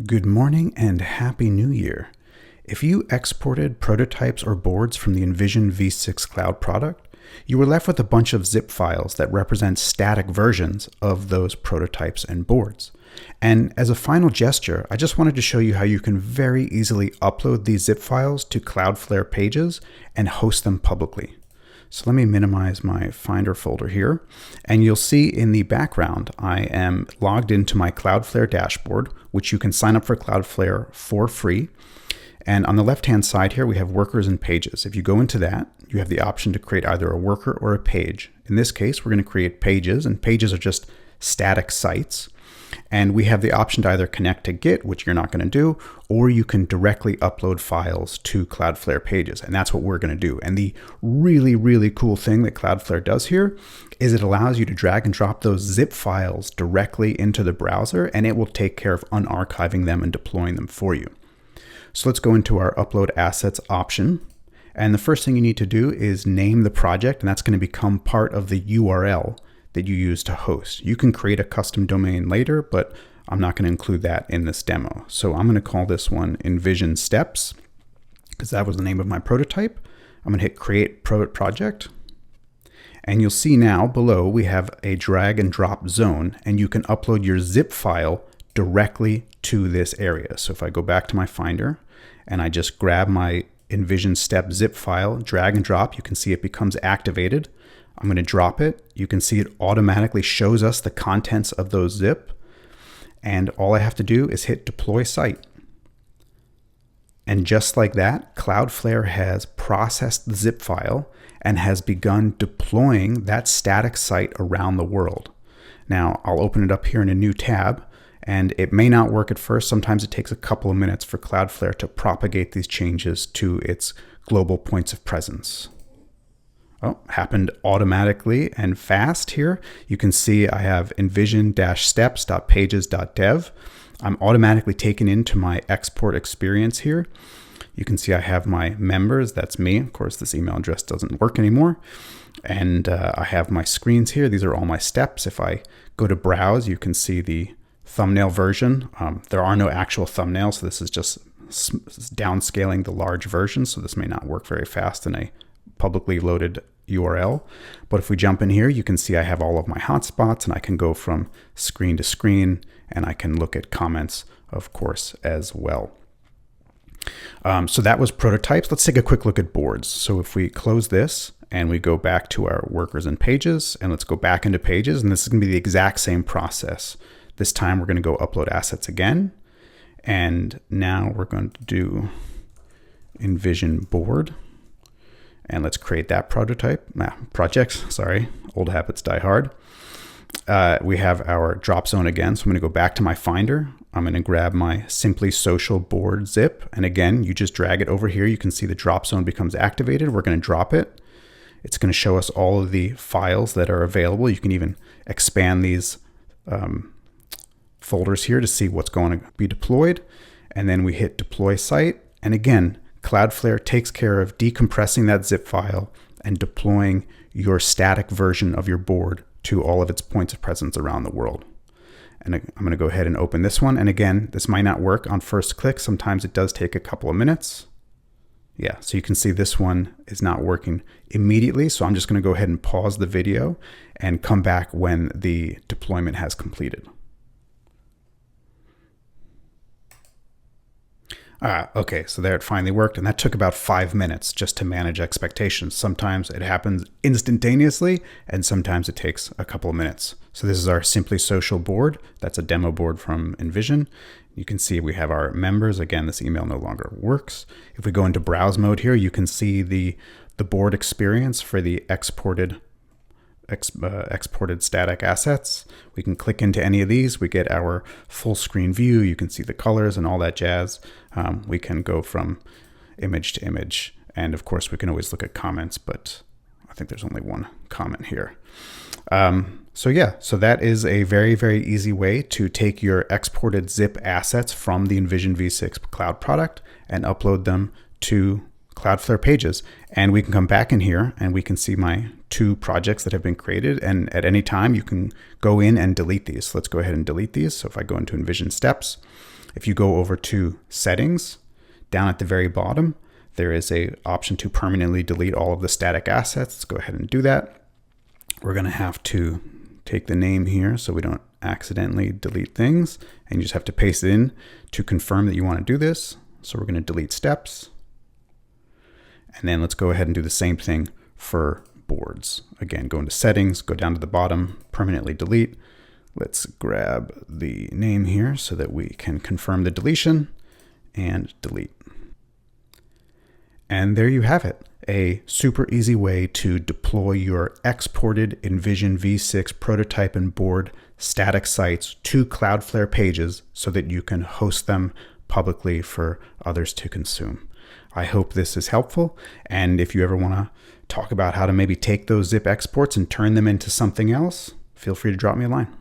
Good morning and Happy New Year. If you exported prototypes or boards from the InVision V6 cloud product, you were left with a bunch of zip files that represent static versions of those prototypes and boards. And as a final gesture, I just wanted to show you how you can very easily upload these zip files to Cloudflare Pages and host them publicly. So let me minimize my Finder folder here, and you'll see in the background I am logged into my Cloudflare dashboard, which you can sign up for Cloudflare for free. And on the left-hand side here, we have workers and pages. If you go into that, you have the option to create either a worker or a page. In this case, we're going to create pages, and pages are just static sites. And we have the option to either connect to Git, which you're not going to do, or you can directly upload files to Cloudflare Pages. And that's what we're going to do. And the really, really cool thing that Cloudflare does here is it allows you to drag and drop those zip files directly into the browser, and it will take care of unarchiving them and deploying them for you. So let's go into our Upload Assets option. And the first thing you need to do is name the project, and that's going to become part of the URL that you use to host. You can create a custom domain later, but I'm not going to include that in this demo. So I'm going to call this one InVision Steps, because that was the name of my prototype. I'm going to hit Create Project. And you'll see now below we have a drag and drop zone, and you can upload your zip file directly to this area. So if I go back to my Finder and I just grab my InVision Step zip file, drag and drop, you can see it becomes activated. I'm going to drop it. You can see it automatically shows us the contents of those zip. And all I have to do is hit Deploy Site. And just like that, Cloudflare has processed the zip file and has begun deploying that static site around the world. Now, I'll open it up here in a new tab, and it may not work at first. Sometimes it takes a couple of minutes for Cloudflare to propagate these changes to its global points of presence. Oh, happened automatically and fast here. You can see I have InVision-steps.pages.dev. I'm automatically taken into my export experience here. You can see I have my members, that's me. Of course, this email address doesn't work anymore. And I have my screens here. These are all my steps. If I go to browse, you can see the thumbnail version. There are no actual thumbnails, so this is just downscaling the large version. So this may not work very fast in a publicly loaded URL. But if we jump in here, you can see I have all of my hotspots, and I can go from screen to screen, and I can look at comments, of course, as well. So that was prototypes. Let's take a quick look at boards. So if we close this and we go back to our workers and pages, and let's go back into pages, and this is going to be the exact same process. This time we're going to go upload assets again. And now we're going to do InVision board. And let's create that project. Sorry, old habits die hard. We have our drop zone again. So I'm going to go back to my Finder. I'm going to grab my Simply Social board zip. And again, you just drag it over here. You can see the drop zone becomes activated. We're going to drop it. It's going to show us all of the files that are available. You can even expand these folders here to see what's going to be deployed. And then we hit Deploy Site. And again, Cloudflare takes care of decompressing that zip file and deploying your static version of your board to all of its points of presence around the world. And I'm going to go ahead and open this one. And again, this might not work on first click. Sometimes it does take a couple of minutes. Yeah, so you can see this one is not working immediately. So I'm just going to go ahead and pause the video and come back when the deployment has completed. Okay, so there it finally worked, and that took about 5 minutes just to manage expectations. Sometimes it happens instantaneously, and sometimes it takes a couple of minutes. So this is our Simply Social board. That's a demo board from InVision. You can see we have our members. Again, this email no longer works. If we go into browse mode here, you can see the board experience for the exported static assets. We can click into any of these. We get our full screen view. You can see the colors and all that jazz. We can go from image to image. And of course, we can always look at comments, but I think there's only one comment here. So yeah, so that is a very, very easy way to take your exported zip assets from the InVision V6 cloud product and upload them to Cloudflare Pages. And we can come back in here and we can see my 2 projects that have been created. And at any time you can go in and delete these. So let's go ahead and delete these. So if I go into InVision Steps If you go over to Settings, down at the very bottom, there is an option to permanently delete all of the static assets. Let's go ahead and do that. We're going to have to take the name here so we don't accidentally delete things, and you just have to paste it in to confirm that you want to do this. So we're going to delete steps. And then let's go ahead and do the same thing for boards. Again, go into Settings, go down to the bottom, permanently delete. Let's grab the name here so that we can confirm the deletion and delete. And there you have it, a super easy way to deploy your exported InVision V6 prototype and board static sites to Cloudflare Pages so that you can host them publicly for others to consume. I hope this is helpful, and if you ever want to talk about how to maybe take those zip exports and turn them into something else, feel free to drop me a line.